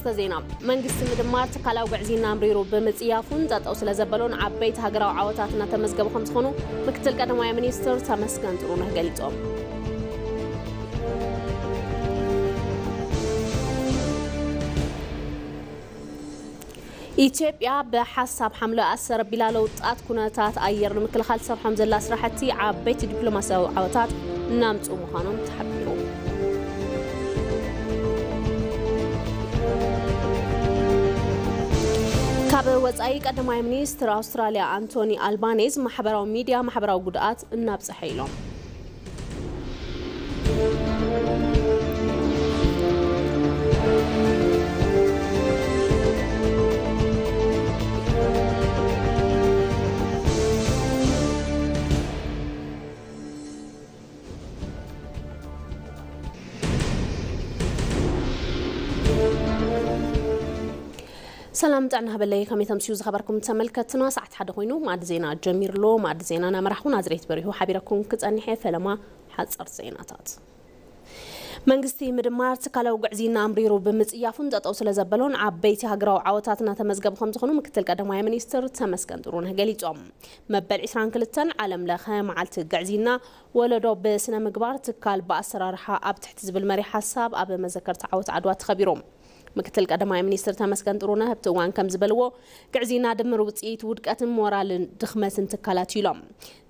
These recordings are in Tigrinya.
أرست زينة منجست مدمار تكالاو قعزين نامريرو بمتيافون ذات أو سلازبلون عبيت هاجراو عواتاتنا تمزقبو خمس خونو مكتل قدمايا منيستر تمسكن ترونه قليتهم إثيوبيا بحسب حملة أسر بلالو تقات كوناتات أير نمكل خالد سر حمزة الله سرحتي عبيت دبلوماسية عواتات نامت أمخانم تحبيرو كاب وصاي قدماي منيستر أستراليا أنتوني ألبانيز محبراو ميديا محبراو قدقات النابس حيلهم سلام تعنا بالله كم يتمشيوز خبركم تملكتنا ساعة حد خوينو معد زينا جمير لو معد زينا أنا مرحون عزريت بريهو حبيركم كتأني حيث لما حتصر زيناتات منجستي مدمار تكالو قعزينا أمريرو بمتيافون ذات أو سلازبلون عبيتي هاجراو عواتاتنا تمزقب خمس خونو مكتل قدمايا منيستر تمسكن درونه قليتهم مبل إسران كلتن عالم لخا معلت قعزينا ولدو بسنة مقبار تكال بأسرارها أب تحت زبل مري حساب أب مذكرت عوات عدوات خبيروم مكتل قدمايا منيستر تمسكن درونه بتوان كم زبلو قعزينا دمر وصيت ودقات مورال دخمس انتكالات يلوم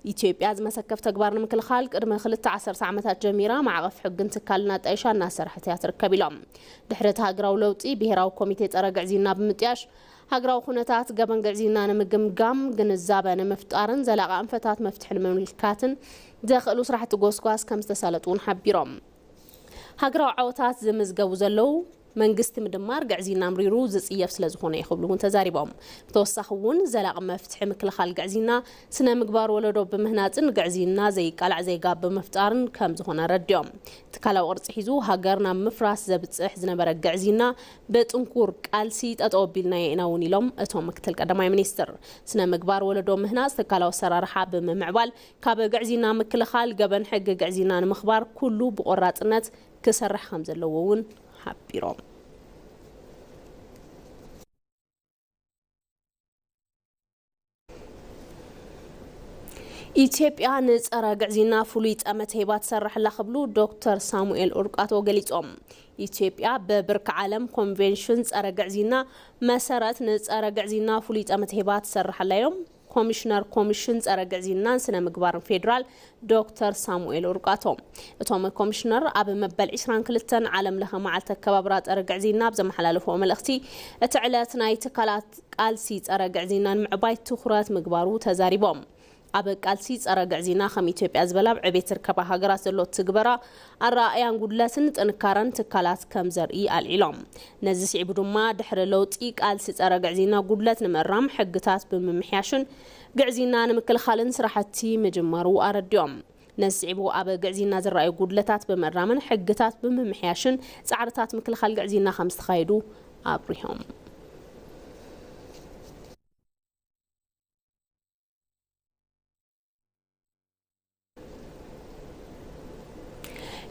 إثيوبيا مسكف تكبارنا مكل خالق قدم 13 ساعات جميرة مع غف حق انتكالنا تايشا ناصر حتى تركب لهم دحرت هاجراو لوطي بهراو كوميتي طرا قعزينا بمطياش هاجراو خنتات قبن قعزينا نمقمقام جنزابه نمفتارن زلاقه انفتات مفتح المملكاتن داخلو صراحه غوسكواس كم تسالطون حبيرهم هاجراو عوتات زمزقو زلو منجست مدمار قعزينا أمريرو زصيف سلازخونه يخبلون تزاربهم توسخون زلاق مفتح مكل خالق قعزينا سنة مقبار ولدو بمهناتن قعزينا زي قلع زي قاب بمفتارن كم زخونه رديهم تكالاو قرص حيزو هاجرنا مفراس زبصح زنبره قعزينا بتنكور قالسي تطوبيلنا يناوني لهم اتهم مكتل قدماي منيستر سنة مقبار ولدو مهنات تكالاو سرارحا بمعبال كاب قعزينا مكل خالق قبن حق قعزينا مخبار كله بقراتنت كسرح خمزه لوون حبيرهم إثيوبيا نصرا قعزينا فلويت أمت هيبات سرح لخبلو دكتور سامويل أورقاتو قليتهم إثيوبيا ببرك عالم كونفنشن صرا قعزينا مسارات نصرا قعزينا فلويت أمت هيبات سرح ليوم كوميشنر كوميشن صرا قعزينا سنة مقبار فيدرال دكتور سامويل أورقاتو اتوم كوميشنر اب مبل 20 كلتن عالم لها معلت كبابرات صرا قعزينا بزم حلالفو ملختي اتعلات ناي تكالات قالسي صرا قعزينا معباي تخرات مقبارو تزاريبهم أبى قالسي صرا قعزينا خم إثيوبيا زبلاب عبيت ركبها هاجرات زلو تكبرا الرأيان قدلاسن تنكرن تكالات كم زرقي العلم نزس عبدو ما دحر لوطي قالسي صرا قعزينا قدلات نمرام حقتات بممحياشن قعزينا نمكل خالن سرحتي مجمرو أرديوم نسعبو أبى قعزينا زرقي قدلتات بمرامن حقتات بممحياشن سعرتات مكل خال قعزينا خمس خايدو أبريهم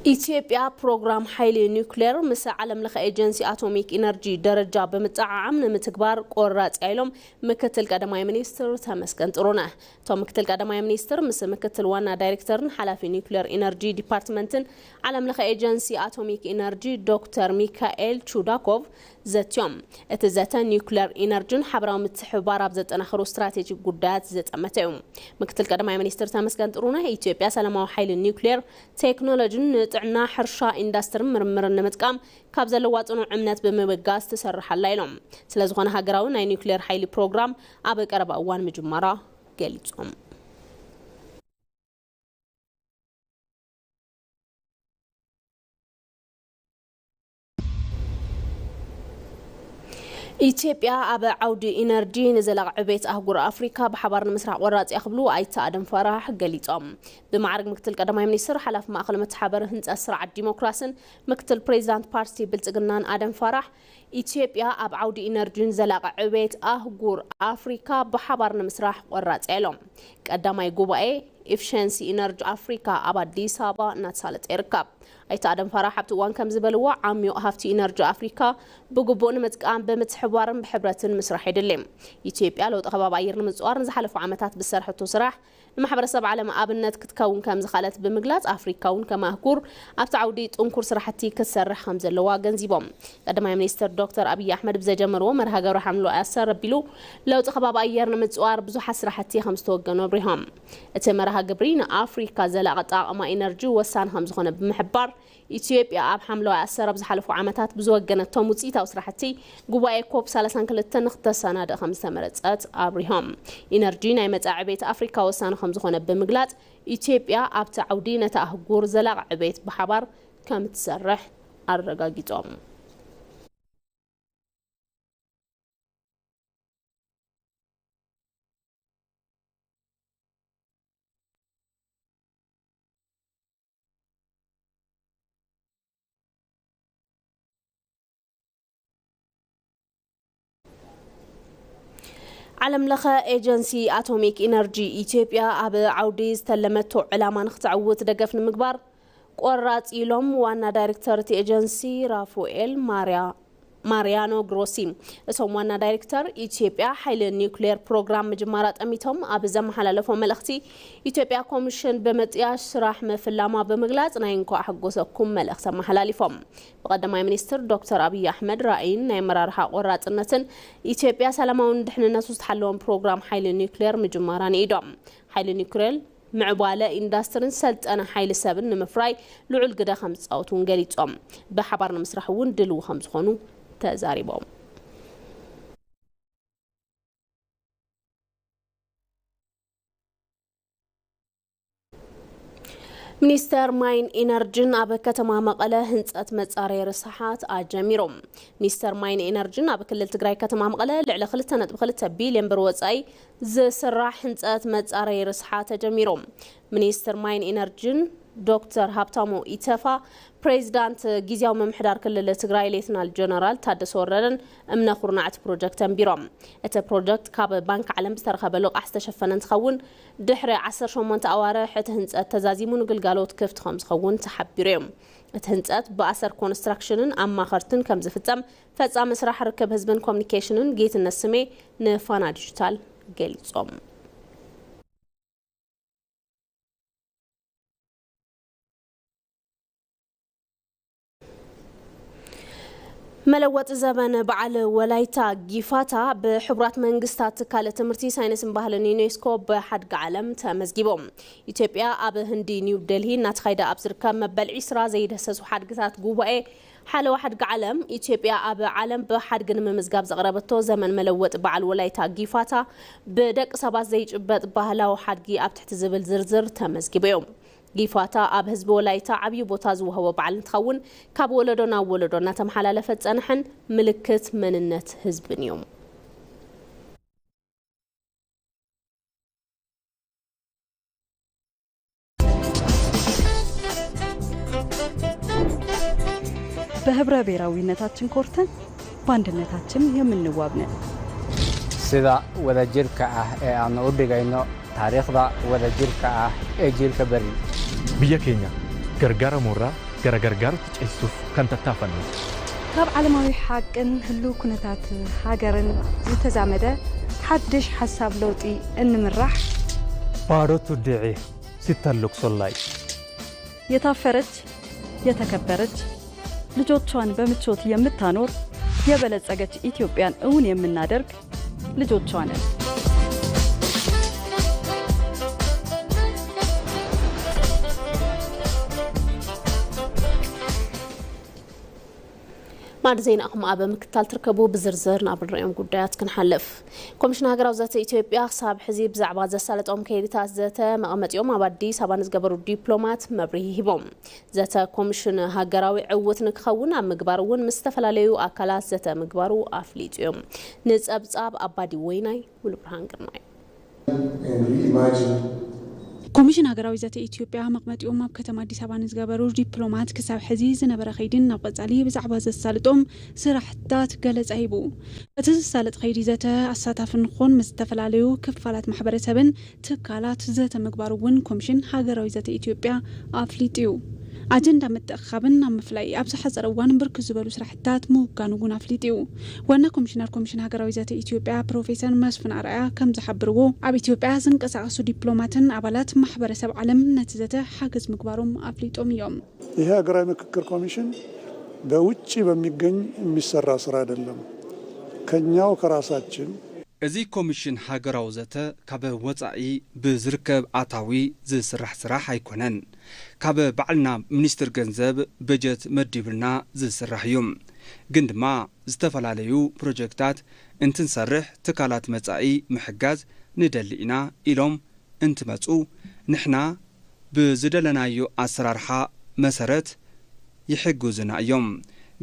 إثيوبيا بروجرام حيلي نيوكلير مس عالم لخ إيجنسي أتوميك إنرجي درجة بمتعامل نمتكبار قرات عيلم مكتل قدماي منيستر تمسكن ترونه تو مكتل قدماي منيستر مس مكتل وانا دايركتور حلافي نيوكلير إنرجي ديبارتمنتن عالم لخ إيجنسي أتوميك إنرجي دكتور ميكائيل تشوداكوف زتيوم اتزاتا نيوكلير إنرجي حبراو متحبارا بزت أنخرو استراتيجي قدات زت أمتايوم مكتل قدماي منيستر تمسكن ترونه إثيوبيا سلامو حيلي نيوكلير تكنولوجي عنا حرشا اندستر مرمر نمتقام كابز لواتنو عمنات بمبغاز تسرح الليلهم سلازخونه هاجراو ناي نيوكلير حيلي بروجرام ابي قرب اوان مجمرا قاليصوم إثيوبيا أبى عودي إنرجي نزل عبيت أهجر أفريقيا بحبار المسرح ورات يخبلو أيت آدم فرح قليتهم بمعرض مكتل قدماي منيستر حلف ما أخل متحبر هنت أسرع الديمقراطية مكتل بريزيدنت بارتي بلتقنان آدم فرح ኢትዮጵያ ኣብ ዓውዲ ኢነርጂን ዘላቀ ዕቤት ኣህጉር ኣፍሪካ ብሓባር ንምስራሕ ቆራጽ ኢሎም ቀዳማይ ጉባኤ ኤፊሽንሲ ኢነርጂ ኣፍሪካ ኣብ ኣዲስ ኣበባ እናተሳለጠ ይርከብ ኣይተ ኣደም ፈራህ ኣብቲ እዋን ከም ዝበልዎ ዓሚቕ ሃፍቲ ኢነርጂ ኣፍሪካ ብግቡእ ንምጥቃም ብምትሕብባርን ብሕብረትን ምስራሕ ይድልም ኢትዮጵያ ለውጢ ከባቢ ኣየር ንምጽዋር ንዝሓለፉ ዓመታት ብሰርሕቶ ስራሕ ንማሕበረሰብ ዓለም ኣብነት ክትከውን ከም ዝኻለት ብምግላጽ ኣፍሪካውን ከማህጉር ኣብቲ ዓውዲ ጥንኩር ስራሕቲ ክትሰርሕ ከም ዘለዋ ገንዚቦም ቀዳማይ ሚኒስትር ዶክተር አብይ አሕመድ ብዘጀመርዎ መርሃ ግብሪ ሓምሎ ኣሰረቢሉ ለውጢ ከባቢ ኣየር ንምጽዋር ብዙሓት ስራሕቲ ከም ዝተወገኑ ኣብሪሆም እቲ መርሃ ግብሪ ንኣፍሪካ ዘላቀ ጣቕማ ኢነርጂ ወሳኒ ከም ዝኾነ ብምሕባር ኢትዮጵያ ኣብ ሓምሎ ኣሰረብ ዝሓለፉ ዓመታት ብዝወገነቶም ውጽኢታዊ ስራሕቲ ጉባኤ ኮፕ 32 ንኽተሰናድእ ከም ዝተመረጸት ኣብሪሆም ኢነርጂ ናይ መጻኢ ዕቤት ኣፍሪካ ወሳኒ ከም ዝኾነ ብምግላጽ ኢትዮጵያ ኣብቲ ዓውዲ ነቲ ኣህጉር ዘላቀ ዕቤት ብሓባር ከም ትሰርሕ ኣረጋጊጾም عالم لخا ايجنسي اتوميك انرجي ايثيوبيا اب عودي استلمتو علاما نختعوت دقف نمغبار قرات إلهم وانا دايركتور تي ايجنسي رافوئيل ماريانو غروسي اسم وانا دايركتور ايثيوبيا حيل نيوكلير بروجرام مجمرات اميتهم اب زمحلالفو ملختي ايثيوبيا كوميشن بمطياش سراح مفلاما بمغلاص ناينكو احغوسكم ملخت محلالفهم بقدماي منستر دكتور ابي احمد راين ناي مرارحا قراصنتن ايثيوبيا سلاماون دحننت وستحلون بروجرام حيل نيوكلير مجمران ايدوم حيل نيوكلير معباله اندسترين سلطنه حيل سبن نمفراي لعل قدا خمس اوتون غليصوم بحبار نمسرحون دلو خمس خونو تزاريبهم ሚኒስተር ማይን ኢነርጂን ኣብ ከተማ መቐለ ህንጸት መጻረይ ርስሓት ኣጀሚሮም ሚኒስተር ማይን ኢነርጂን ኣብ ክልል ትግራይ ከተማ መቐለ ልዕሊ 2.2 ቢልዮን ብር ወጻኢ ዝስራሕ ህንጸት መጻረይ ርስሓት ኣጀሚሮም ሚኒስተር ማይን ኢነርጂን ዶክተር ሃብታሙ ኢተፋ ፕሬዝዳንት ጊዜያዊ መምሕዳር ክልል ትግራይ ሌተናል ጀነራል ታደሰ ወረደን እምነ ኩርናዕቲ ፕሮጀክት ኣንቢሮም እቲ ፕሮጀክት ካብ ባንክ ዓለም ዝተረኸበ ልቃሕ ዝተሸፈነ እንትኸውን ድሕሪ 18 ኣዋርሕ እቲ ህንጸት ተዛዚሙ ንግልጋሎት ክፍቲ ከም ዝኸውን ተሓቢሩ እዮም እቲ ህንጸት ብኣሰር ኮንስትራክሽንን ኣማኸርትን ከም ዝፍጸም ፈጻሚ ስራሕ ርክብ ህዝብን ኮሚኒኬሽንን ጌትነት ስሜ ንፋና ዲጂታል ገሊጾም ملوت زبان بعل ولايتا جيفاتا بحبرات منغستات كالة تمرتي ساينس مباهلن يونسكو بحد عالم تمزجيبهم إثيوبيا أب هندي نيو دلهي ناتخايدا أبزركا مبل عسرا زيد هسسو حد قصات قوبائي حال واحد عالم إثيوبيا أب عالم بحد قنم مزقاب زغربتو زمن ملوت بعل ولايتا جيفاتا بدك سبا زيج بد بهلا وحد جي أب تحت زبل زرزر تمزجيبهم جيفاتا أب هزب ولايتا عبيو بوتاز وهو بعل تخون كاب ولدونا تمحلالة فتزنحن ملكت مننت هزب نيوم بهبرة بيراوينتاتشن كورتن باندنتاتشن يمنوابنا سيدا ودا جيركا aan u dhigayno taariikhda wada jirka ah ee jiilka bari biya Kenya gargaara mura gargaar cisuf kan tattafan ካብ ዓለማዊ ሓቅን ህልው ኩነታት ሃገርን ዝተዛመደ ሓድሽ ሓሳብ ለውጢ እንምራሕ ባሮቱ ድዒ ሲተልቅ ሶላይ የታፈረች የተከበረች ልጆቿን በምቾት የምታኖር የበለጸገች ኢትዮጵያን እውን የምናደርግ ልጆቿን مع زين أخم أبا مكتال تركبوا بزرزر نابل رأيهم قدات كنحلف كومشنا هاجر وزات إثيوبيا حساب حزب زعبات زسالة كيريتاس زاتا مقامات يوم أبدي سبانز قبروا دبلومات مبريه هبوم زاتا كومشنا هاجراوي عوت نكخون عم مقبارون مستفلاليو أكلات زاتا مقبارو أفليت يوم نزاب زاب أبادي ويناي والبرهان قرناي ኮሚሽን ሃገራዊ ዘተ ኢትዮጵያ መቅመጢኦም ኣብ ከተማ አዲስ አበባ ዝገበሩ ዲፕሎማት ክሳብ ሕዚ ዝነበረ ኸይድን ናብ ቀጻሊ ብዛዕባ ዘሳልጦም ስራሕታት ገለጻ ሂቡ እቲ ዝሳለጥ ኸይዲ ዘተ ኣሳታፍን ኾን ምስ ተፈላለዩ ክፋላት ማሕበረሰብን ትካላት ዘተ ምግባር እውን ኮሚሽን ሃገራዊ ዘተ ኢትዮጵያ ኣፍሊጥዩ አጀንዳ መተኻብን ምፍላይ ኣብዛ ሓፀረ እዋን ብርክት ዝበሉ ስራሕታት ምውጋን እውን ኣፍሊጥዩ ዋና ኮሚሽነር ኮሚሽን ሃገራዊ ዘተ ኢትዮጵያ ፕሮፌሰር መስፍን ኣርኣያ ከም ዝሓብርዎ ኣብ ኢትዮጵያ ዝንቀሳቐሱ ዲፕሎማትን አባላት ማሕበረሰብ ዓለም ነቲ ዘተ ሓገዝ ምግባሮም ኣፍሊጦም እዮም ይሄ ሃገራዊ ምክክር ኮሚሽን በውጪ በሚገኝ የሚሰራ ስራ አይደለም ከኛው ከራሳችን እዚ ኮሚሽን ሃገራዊ ዘተ ካብ ወጻኢ ብዝርከብ ኣታዊ ዝስራሕ ስራሕ ኣይኮነን ካብ ባዕልና ሚኒስትር ገንዘብ በጀት መዲብልና ዝስራሕ እዩ ግን ድማ ዝተፈላለዩ ፕሮጀክታት እንትንሰርሕ ትካላት መጻኢ ምሕጋዝ ንደሊ ኢና ኢሎም እንትመጹ ንሕና ብዝደለናዮ ኣሰራርሓ መሰረት ይሕግዙና እዮም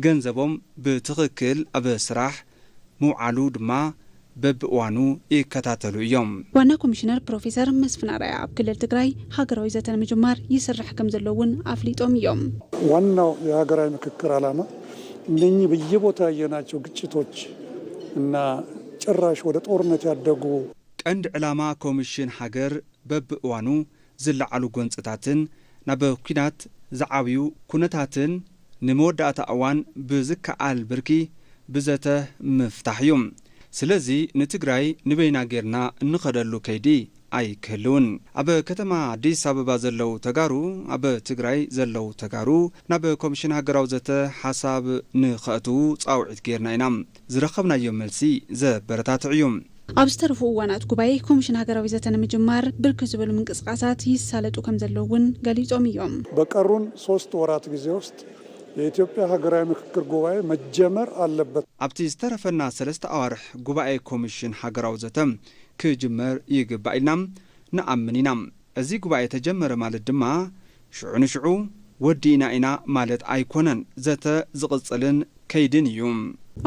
ገንዘቦም ብትኽክል ኣብ ስራሕ ምውዓሉ ድማ በብዋኑ ይከታተሉ እዮም ዋና ኮሚሽነር ፕሮፌሰር መስፍን አርኣያ ኣብ ክልል ትግራይ ሃገራዊ ዘተ ንምጅማር ይስራሕ ከም ዘለውን ኣፍሊጦም እዮም ዋናው የሀገራዊ ምክክር ዓላማ እነኚህ በየቦታው ያየናቸው ግጭቶች እና ጭራሽ ወደ ጦርነት ያደጉ ቀንድ ዕላማ ኮሚሽን ሃገር በብዋኑ ዝለዓሉ ጎንጽታትን ናብ ኩናት ዝዓብዩ ኩነታትን ንመወዳእታ እዋን ብዝከኣል ብርኪ ብዘተ ምፍታሕ እዮም ስለዚ ንትግራይ ንበይና ጌርና እንኸደሉ ከይዲ ኣይክህልውን ኣብ ከተማ አዲስ አበባ ዘለው ተጋሩ ኣብ ትግራይ ዘለው ተጋሩ ናብ ኮሚሽን ሃገራዊ ዘተ ሓሳብ ንኸእቱ ጻውዒት ጌርና ኢና ዝረኸብናዮ መልሲ ዘበረታትዑ እዮም ኣብ ዝተረፉ እዋናት ጉባኤ ኮሚሽን ሃገራዊ ዘተ ንምጅማር ብርክት ዝበሉ ምንቅስቃሳት ይሳለጡ ከም ዘለውን ገሊጾም እዮም በቀሩን 3 ወራት ጊዜ ውስጥ የኢትዮጵያ ሃገራዊ ምክክር ጉባኤ መጀመር አለበት ኣብቲ ዝተረፈና 3 ኣዋርሕ ጉባኤ ኮሚሽን ሃገራዊ ዘተ ክጅመር ይግባኢልና ንኣምኒና እዚ ጉባኤ ተጀመረ ማለት ድማ ሽዑ ወዲና ኢና ማለት ኣይኮነን ዘተ ዝቕጽልን ከይድን እዩ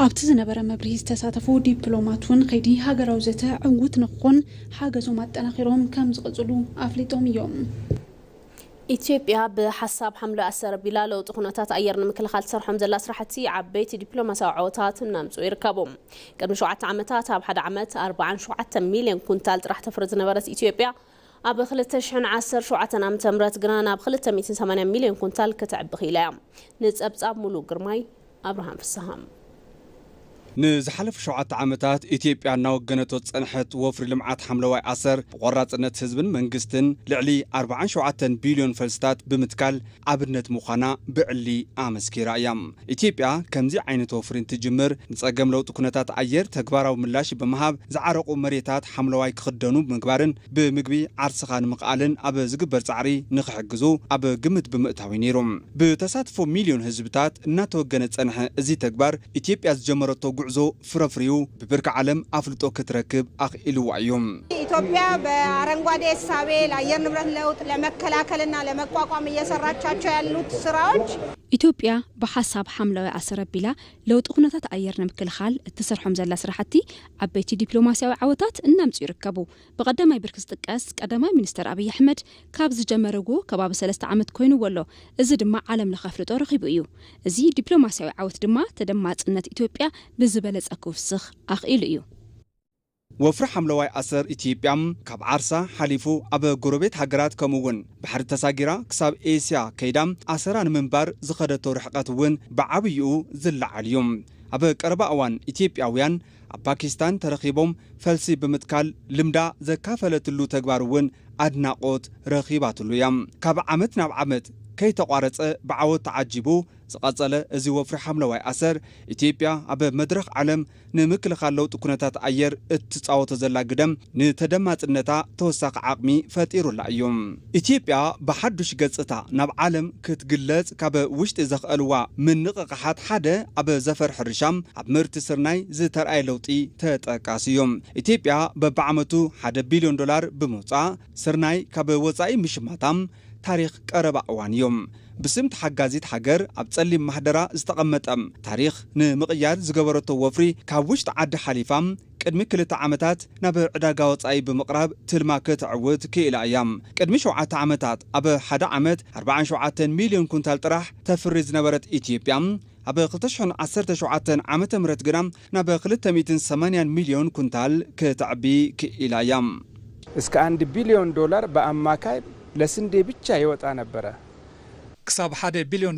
ኣብቲ ዝነበረ መብርሂ ዝተሳተፉ ዲፕሎማቱን ኸይዲ ሃገራዊ ዘተ ዕውት ንኾን ሓገዞም ኣጠናኺሮም ከም ዝቕጽሉ ኣፍሊጦም እዮም ኢትዮጵያ በሐሳብ حمله أثر بلا لو تخناتات أيرن مكلخال سرحم زلا سرحتي عبيت دبلوماسية عوتات نامسو يركبهم قبل شوعة عمتات بحد عمت 4 مليون كونتال راح تفرز نبرة إثيوبيا أب 13 شوعة عام تمرت جرانا ب 380 مليون كونتال كتعب بخيلام نتسبب ملو قرماي أبراهام في السهام نزحلف شوعة عامتات إثيوبيا نوجنتو تصنحت وفر لمعات حملواي عصر وقرات حزبن منجستن لعلي 4 بليون فلسطات بمتكال عبدنت مخانا بعلي آمسكي رأيام إثيوبيا كمزي عينة وفرين تجمر نتساقم لو تكونتات عير تكبارا وملاش بمهاب زعرقو مريتات حملواي كخدنو بمقبارن بمقبي عرسخان مقالن أب زقبر تعري نخحقزو أب قمت بمقتاوينيروم بتساتفو مليون هزبتات ناتوجنت تصنح زي تكبار إثيوبيا زجمرتو ጉዕዞ ፍረፍሪው በብርክ ዓለም አፍልጦ ከተረክብ አኽኢሉ ዋዕዮም ኢትዮጵያ በአረንጓዴ ሳቤ ለአየር ንብረት ለውጥ ለመከላከልና ለመቋቋም እየሰራቻቸው ያሉት ስራዎች ኢትዮጵያ በሐሳብ حمله አሰረቢላ ለውጥ ኩነታት አየር ንምክልኻል እትሰርሖም ዘላ ስራሕቲ ዓበይቲ ዲፕሎማሲያዊ ዓወታት እናምጽ ይርከቡ በቀዳማይ ብርክስ ጥቀስ ቀዳማይ ሚኒስተር አብይ አሕመድ ካብ ዝጀመረጎ ከባቢ 3 ዓመት ኮይኑ ወሎ እዚ ድማ ዓለም ለኸፍልጦ ረኺቡ እዩ እዚ ዲፕሎማሲያዊ ዓወት ድማ ተደማጽነት ኢትዮጵያ ብዝበለጸ ክውስኽ አኽኢሉ እዩ وفر حملواي أثر إثيوبيا كاب عرسا حليفو أب غروبيت هاجرات كمون بحر تساجرا كساب إيسيا كيدام أثران منبر زخدتو رحقاتون بعبيو زل عليهم أب قربا أوان إثيوبياويان باكستان ترخيبهم فلسي بمتكال لمدا زكافلت اللو تكبارون أدناقوت رخيبات اللويام كاب عمت ناب عمت كي تقارص بعوت تعجبو زقاصله ازي وفر حملواي اثر ኢትዮጵያ ኣብ መድረኽ ዓለም ንምክልኻለው ጥኩነታት ኣየር እትጻወተ ዘላ ግደም ንተደማጽነታ ተወሳኺ ዓቕሚ ፈጢሩላ እዮም ኢትዮጵያ በሓዱሽ ገጽታ ናብ ዓለም ክትግለጽ ካብ ውሽጢ ዘኽአልዋ ምንቕቓሓት ሓደ ኣብ ዘፈር ሕርሻም ኣብ ምርት ስርናይ ዝተርኣየ ለውጢ ተጠቃሲዮም ኢትዮጵያ በብዓመቱ $1 ቢልዮን ብምውጻእ ስርናይ ካብ ወጻኢ ምሽማታም ታሪኽ ቀረባ እዋን እዮም بسمت حجازيت حجر أبتصلي محدرة استقمت تاريخ نمقيار زجبرته وفري كوشت عد حليفام ቅድሚ 2 ዓመታት ናብ ዕዳጋ ወጻኢ ብምቕራብ ትልማ ክትዕውት ክኢላ እያ ቅድሚ 7 ዓመታት ኣብ 1 ዓመት 47 ሚልዮን ኩንታል ጥራሕ ተፍሪ ዝነበረት ኢትዮጵያ ኣብ 2017 ዓመተ ምህረት ግና ናብ 280 ሚልዮን ኩንታል ክትዕቢ ክኢላ እያ እስከ $1 ቢሊዮን በአማካይ ለስንዴ ብቻ ይወጣ ነበረ ክሳብ $1 ቢሊዮን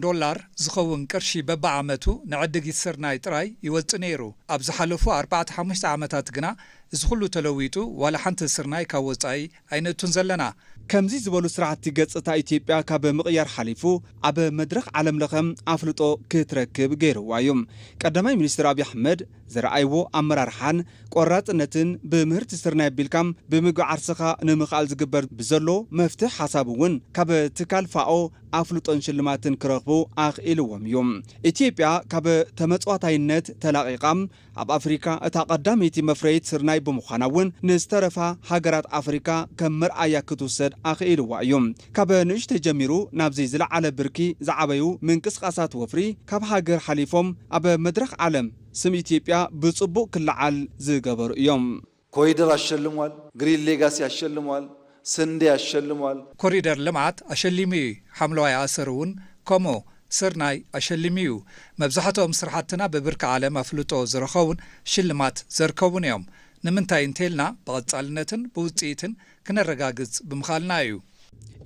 ዝኸውን ቅርሺ በበዓመቱ ንዕድጊት ስርናይ ጥራይ ይወጽእ ነይሩ ኣብ ዝሓለፉ 4-5 ዓመታት ግና እዚ ኩሉ ተለዊጡ ዋላ ሓንቲ ስርናይ ካብ ወጻኢ ኣይነቱን ዘለና ከምዚ ዝበሉ ስራሕቲ ገጽታ ኢትዮጵያ ካብ ምቕያር ሓሊፉ ኣብ መድረኽ ዓለም ለኸም ኣፍልጦ ክትረክብ ገይርዋ እዩ ቀዳማይ ሚኒስትር አብይ አሕመድ ዘረኣይዎ ኣመራርሓን ቆራጽነትን ብምህርቲ ስርናይ ቢልካም ብምግቢ ዓርስኻ ንምኽኣል ዝግበር ብዘሎ መፍትሕ ሓሳብ እውን ካብ ትካል ፋኦ ኣፍልጦን ሽልማትን ክረኽቡ ኣኽኢልዎም እዮም ኢትዮጵያ ካብ ተመጽዋታይነት ተላቒቓ ኣብ ኣፍሪካ እታ ቀዳመይቲ መፍረይት ስርናይ ብምዃና እውን ንዝተረፋ ሃገራት ኣፍሪካ ከም መርኣያ ክትውሰድ ኣኽኢልዋ እዮም ካብ ንእሽተይ ጀሚሩ ናብዚ ዝለዓለ ብርኪ ዝዓበዩ ምንቅስቃሳት ወፍሪ ካብ ሃገር ሓሊፎም ኣብ መድረኽ ዓለም ስም ኢትዮጵያ ብጽቡቕ ክለዓል ዝገበሩ እዮም ኮሪደር አሸልሟል ግሪን ሌጋሲ አሸልሟል ስንዴ አሸልሟል ኮሪደር ልምዓት አሸሊሚ ሓምለዋይ ኣሰሩን ኮሞ ስርናይ አሸልሚዩ መብዛሕትኦም ስራሕትና በብርካ ዓለም አፍልጦ ዝረኸቡን ሽልማት ዘርከቡን እዮም ንምንታይ እንተልና በቀጻልነትን በውጽኢትን ክነረጋግጽ ብምኻልና እዩ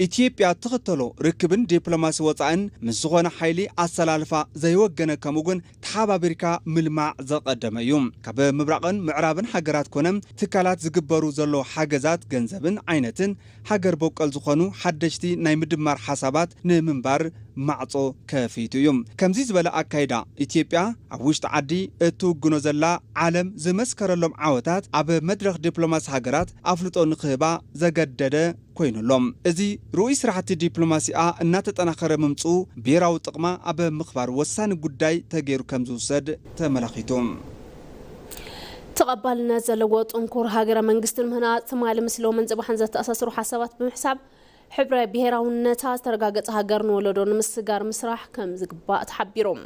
ኢትዮጵያ ተኸተሎ ርክብን ዲፕሎማሲ ወጻእን ምስ ዝኾነ ሓይሊ ኣሰላልፋ ዘይወገነ ከምኡውን ተሓባቢርካ ምልማዕ ዘቐደመ እዩ ካብ ምብራቕን ምዕራብን ሃገራት ኮነም ትካላት ዝግበሩ ዘሎ ሓገዛት ገንዘብን ዓይነትን ሃገር በቀል ዝኾኑ ሓደሽቲ ናይ ምድማር ሓሳባት ንምንባር ማዕጾ ከፊቱ እዩ ከምዚ ዝበለ ኣካይዳ ኢትዮጵያ ኣብ ውሽጢ ዓዲ እትውግኖ ዘላ ዓለም ዝመስከረሎም ዓወታት ኣብ መድረኽ ዲፕሎማሲ ሃገራት ኣፍልጦ ንኽህባ ዘገደደ ኮይኑሎም እዚ ሩኡይ ስራሕቲ ዲፕሎማሲኣ እናተጠናኸረ ምምፁ ብሔራዊ ጥቕማ ኣብ ምኽባር ወሳኒ ጉዳይ ተገይሩ ከም ዝውሰድ ተመላኺቱ ተቐባልነት ዘለዎ ጥንኩር ሃገረ መንግስቲ ምህናፅ ትማሊ ምስሎምን ጽባሕን ዘተኣሳሰሩ ሓሳባት ብምሕሳብ ሕብረ ብሔራውነታ ተረጋገጸ ሃገር ንወለዶ ንምስጋር ምስራሕ ከም ዝግባእ ተሓቢሮም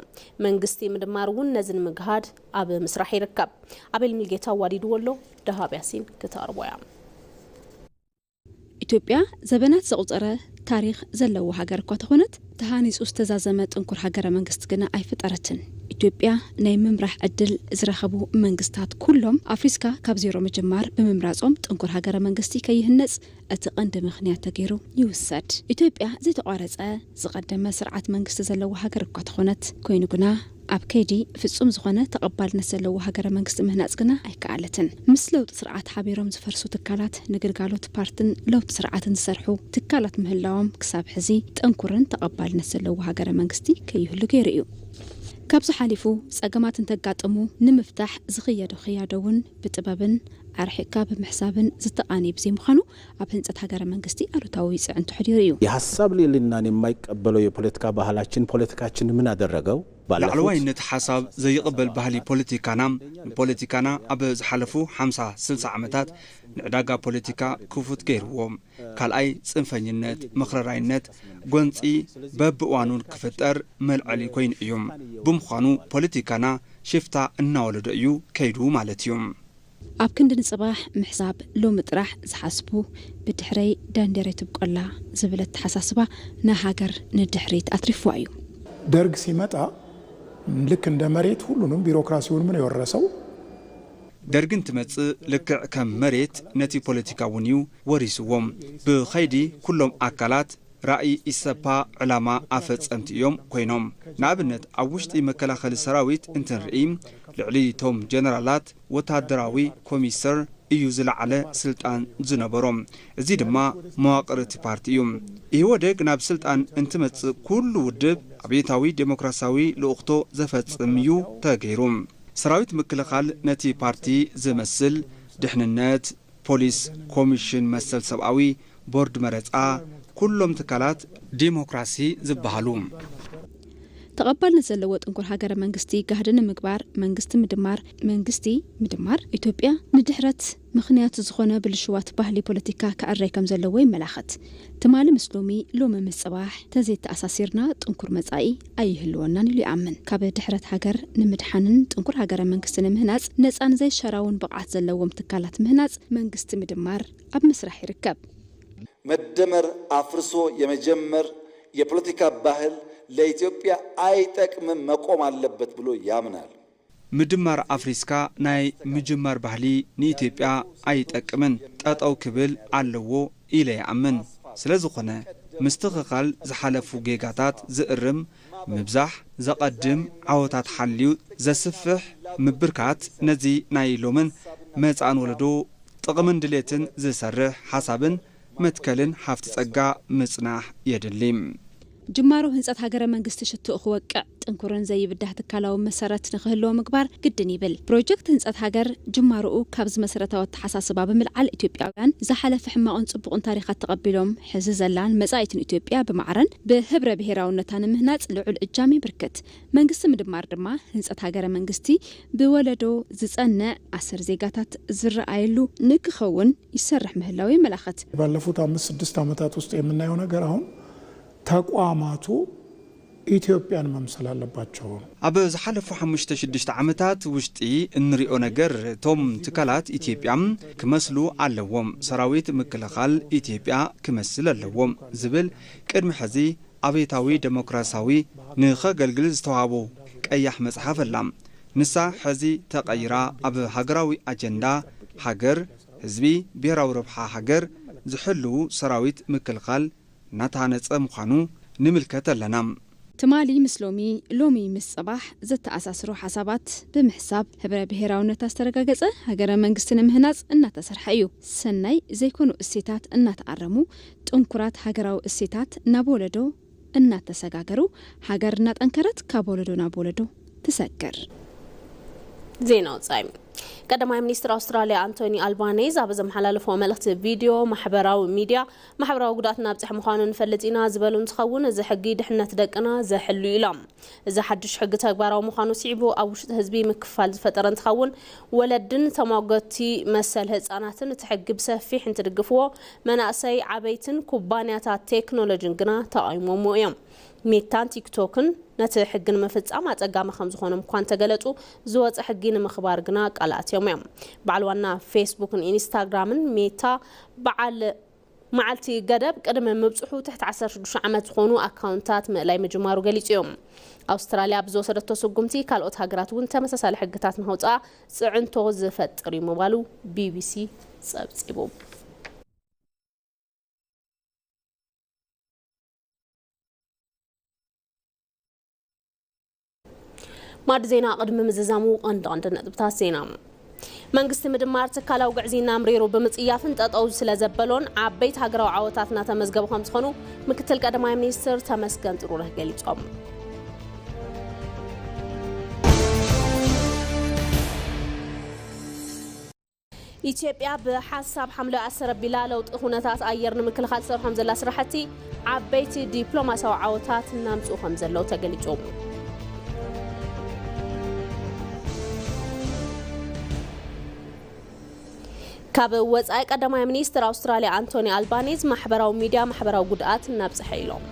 መንግስቲ ምድማር እውን ነዚ ንምግሃድ ኣብ ምስራሕ ይርከብ ኣቤል ሚልጌታ ዋዲድ ወሎ ደሃብ ያሲን ክተርቦያ ኢትዮጵያ ዘበናት ዘቁፀረ ታሪክ ዘለዎ ሃገር እኳ ተኾነት ተሃኒጹ ዝተዛዘመ ጥንኩር ሃገረ መንግስቲ ግና ኣይፈጠረትን ኢትዮጵያ ናይ ምምራሕ ዕድል ዝረኸቡ መንግስታት ኩሎም ኣፍሪካ ካብ ዜሮ መጀመር ብምምራጾም ጥንኩር ሃገረ መንግስቲ ከይህነጽ እቲ ቀንዲ ምኽንያት ተገይሩ ይውሰድ ኢትዮጵያ ዘይተቋረጸ ዝቀደመ ስርዓት መንግስቲ ዘለዎ ሃገር እኳ ተኾነት ኮይኑ ግና ኣብ ከይዲ ፍጹም ዝኾነ ተቐባልነት ዘለዎ ሃገረ መንግስቲ ምህናጽ ግና ኣይከኣለትን ምስ ለውጢ ስርዓት ሓቢሮም ዝፈርሱ ትካላት ንግልጋሎት ፓርትን ለውጢ ስርዓትን ዝሰርሑ ትካላት ምህላዎም ክሳብ ሕዚ ጥንኩርን ተቐባልነት ዘለዎ ሃገረ መንግስቲ ከይህሉ ገይሩ እዩ ካብዚ ሓሊፉ ጸገማትን ተጋጥሙ ንምፍታሕ ዝኽየዱ ኽያዶውን ብጥበብን ኣርሒካ ብምሕሳብን ዝተቃኒብ ዘይምዃኑ ኣብ ህንጸት ሃገረ መንግስቲ አሉታዊ ጽዕንቱ ሕዲሩ እዩ የሐሳብ ልዕልናን የማይቀበለው የፖለቲካ ባህላችን ፖለቲካችን ምን አደረገው ላዕለዋይነት ሓሳብ ዘይቅበል ባህሊ ፖለቲካና ኣብ ዝሓለፉ 50-60 ዓመታት ንዕዳጋ ፖለቲካ ክፉት ገይርዎም ካልኣይ ጽንፈኝነት ምኽረራይነት ጎንፂ በብእዋኑን ክፍጠር መልዕሊ ኮይኑ እዩ ብምዃኑ ፖለቲካና ሽፍታ እናወለደ እዩ ከይዱ ማለት እዩ ኣብ ክንዲ ንጽባሕ ምሕሳብ ሎሚ ጥራሕ ዝሓስቡ ብድሕረይ ዳንዴሬት ብቆላ ዝብለት ተሓሳስባ ንሃገር ንድሕሪት አትሪፍዋ እዩ ደርግ ሲመጣ ልክ እንደ መሬት ሁሉንም ቢሮክራሲውን ምን የወረሰው ደርግን ትመጽእ ልክዕ ከም መሬት ነቲ ፖለቲካውን እዩ ወሪስዎም ብኸይዲ ኩሎም ኣካላት ራእይ ኢሰፓ ዕላማ ኣፈጸምቲ እዮም ኮይኖም ንኣብነት ኣብ ውሽጢ መከላኸሊ ሰራዊት እንትንርኢ ልዕሊ ቶም ጀነራላት ወታደራዊ ኮሚሰር እዩ ዝለዓለ ስልጣን ዝነበሮም እዚ ድማ መዋቅር እቲ ፓርቲ እዩ ኢህወደግ ናብ ስልጣን እንትመጽእ ኩሉ ውድብ አብዮታዊ ዴሞክራሲያዊ ልኡኽቶ ዘፈጽም እዩ ተገይሩ ሰራዊት ምክልኻል ነቲ ፓርቲ ዝመስል ድሕንነት ፖሊስ ኮሚሽን መሰል ሰብኣዊ ቦርድ መረጻ ኩሎም ትካላት ዲሞክራሲ ዝበሃሉ ተቀባልነት ዘለዎ ጥንኩር ሃገረ መንግስቲ ጋህድን ምግባር መንግስቲ ምድማር ኢትዮጵያ ንድሕረት ምኽንያት ዝኾነ ብልሽዋት ባህሊ ፖለቲካ ከዕረይ ከም ዘለዎ ይመላኸት ትማሊ ምስሎሚ ሎሚ ምጽባሕ ተዘይት ኣሳሲርና ጥንኩር መጻኢ ኣይህልወናን ኢሉ ይኣምን ካብ ድሕረት ሃገር ንምድሓንን ጥንኩር ሃገረ መንግስቲ ንምህናጽ ነፃን ዘይሸራውን ብቕዓት ዘለዎም ትካላት ምህናጽ መንግስቲ ምድማር ኣብ መስራሕ ይርከብ መደመር አፍርሶ የመጀመር የፖለቲካ ባህል ለኢትዮጵያ አይጠቅምም መቆም አለበት ብሎ ያምናል ምድማር አፍሪስካ ናይ ምጅማር ባህሊ ንኢትዮጵያ አይጠቅምን ጠጠው ክብል ኣለዎ ኢለ ያምን ስለዝኾነ ምስትኽኻል ዝሓለፉ ጌጋታት ዝእርም ምብዛሕ ዘቀድም ዓወታት ሓልዩ ዘስፍሕ ምብርካት ነዚ ናይ ሎምን መጻን ወለዶ ጥቕምን ድሌትን ዝሰርሕ ሓሳብን መትከልን ሓፍቲ ጸጋ ምጽናሕ የድሊም ጅማሮ ህንጸት ሃገረ መንግስቲ ሽቱእ ክወቅዕ ጥንኩርን ዘይብዳህ ትካላዊ መሰረት ንኽህልዎ ምግባር ግድን ይብል ፕሮጀክት ህንጸት ሃገር ጅማሮኡ ካብ ዝመሰረታዊ ተሓሳስባ ብምልዓል ኢትዮጵያውያን ዝሓለፈ ሕማቕን ጽቡቕን ታሪኻት ተቐቢሎም ሕዚ ዘላን መጻኢትን ኢትዮጵያ ብማዕረን ብህብረ ብሄራውነታ ንምህናጽ ልዑል እጃም ይብርክት መንግስቲ ምድማር ድማ ህንጸት ሃገረ መንግስቲ ብወለዶ ዝጸንዕ 10 ዜጋታት ዝረኣየሉ ንክኸውን ይሰርሕ ምህላው ይመላኸት ባለፉት 5-6 ዓመታት ውስጥ የምናየው ነገር አሁን ተቋማቱ ኢትዮጵያን መምሰል አለባቸው አበ ዝሓለፉ 5-6 ዓመታት ውሽጢ እንሪኦ ነገር ቶም ትካላት ኢትዮጵያም ክመስሉ ኣለዎም ሰራዊት ምክልኻል ኢትዮጵያ ክመስል ኣለዎም ዝብል ቅድሚ ሕዚ አቤታዊ ዴሞክራሲያዊ ንኸገልግል ዝተዋሃቦ ቀያሕ መጽሓፍ ኣላም ንሳ ሕዚ ተቀይራ አብ ሃገራዊ አጀንዳ ሃገር ህዝቢ ብሔራዊ ረብሓ ሃገር ዝሕሉ ሰራዊት ምክልኻል ናታነጸ ምዃኑ ንምልከት ኣለና ትማሊ ምስሎሚ ሎሚ ምስጽባሕ ዘተኣሳስሩ ሓሳባት ብምሕሳብ ህብረ ብሄራውነት ኣስተረጋገጸ ሃገረ መንግስቲ ንምህናጽ እናተሰርሐ እዩ ሰናይ ዘይኮኑ እሴታት እናተኣረሙ ጥንኩራት ሃገራዊ እሴታት ናብ ወለዶ እናተሰጋገሩ ሃገር እናጠንከረት ካብ ወለዶ ናብ ወለዶ ትሰግር ዜና ወጻኢ ቀዳማይ ሚኒስትር አውስትራሊያ አንቶኒ አልባኔዝ ኣብ ዘመሓላለፎ መልእኽቲ ቪድዮ ማሕበራዊ ሚድያ ማሕበራዊ ጉዳት ናብጽሕ ምዃኑን ፈለጢና ዝበሉ እንትኸውን እዚ ሕጊ ድሕነት ደቅና ዘሕሉ ኢሎም እዚ ሓድሽ ሕጊ ተግባራዊ ምዃኑ ሲዕቡ ኣብ ውሽጢ ህዝቢ ምክፋል ዝፈጠረ እንትኸውን ወለድን ተሟገቲ መሰል ህፃናትን እቲ ሕጊ ብሰፊሕ እንትድግፍዎ መናእሰይ ዓበይትን ኩባንያታት ቴክኖሎጂን ግና ተቃይሞሞ እዮም ሜታን ቲክቶክን ነቲ ሕግን መፍጻም ኣጸጋሚ ከም ዝኾኖም እኳን ተገለጹ ዝወጽ ሕጊ ንምኽባር ግና ቃልኣትዮም እዮም በዓል ዋና ፌስቡክን ኢንስታግራምን ሜታ በዓል መዓልቲ ገደብ ቅድሚ ምብጽሑ ትሕቲ 16 ዓመት ዝኾኑ ኣካውንታት ምእላይ ምጅማሩ ገሊጹ እዮም ኣውስትራልያ ብዝወሰደቶ ስጉምቲ ካልኦት ሃገራት እውን ተመሳሳሊ ሕግታት ንኸውፅኣ ጽዕንቶ ዝፈጥር እዩ ምባሉ ቢቢሲ ጸብጺቡ ማድ ዜና ቅድሚ ምዝዛሙ ቀንድ ነጥብታት ዜና መንግስቲ ምድማር ተካላው ግዕዚና ምሪሩ ብምጽያፍን ጠጠው ስለዘበሎን ዓበይት ሃገራዊ ዓወታትና ተመዝገቡ ከም ዝኾኑ ምክትል ቀዳማይ ሚኒስትር ተመስገን ጥሩነህ ገሊጾም ኢትዮጵያ በሐሳብ ሐምለ አሰረ ቢላለው ጥኹነታት አየር ንምክልኻል ሰርሖም ዘላ ስራሕቲ ዓበይት ዲፕሎማሲያዊ ዓወታት ናምጹ ከም ዘለው ተገሊጾም ካብ ወጻኢ ቀዳማይ ሚኒስትር አውስትራሊያ አንቶኒ አልባኔዝ ማሕበራዊ ሚድያ ማሕበራዊ ጉዳት ናብጽሕ ኢሎም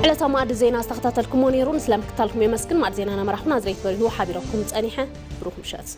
ዕለታዊ ማዕድ ዜና ዝተኸታተልኩሞ ነይሩ ስለምክታልኩም የመስግን ማዕድ ዜናና መራሕና ዝሬት በሪሁ ሓቢረኩም ጸኒሐ ብሩኽ ምሸት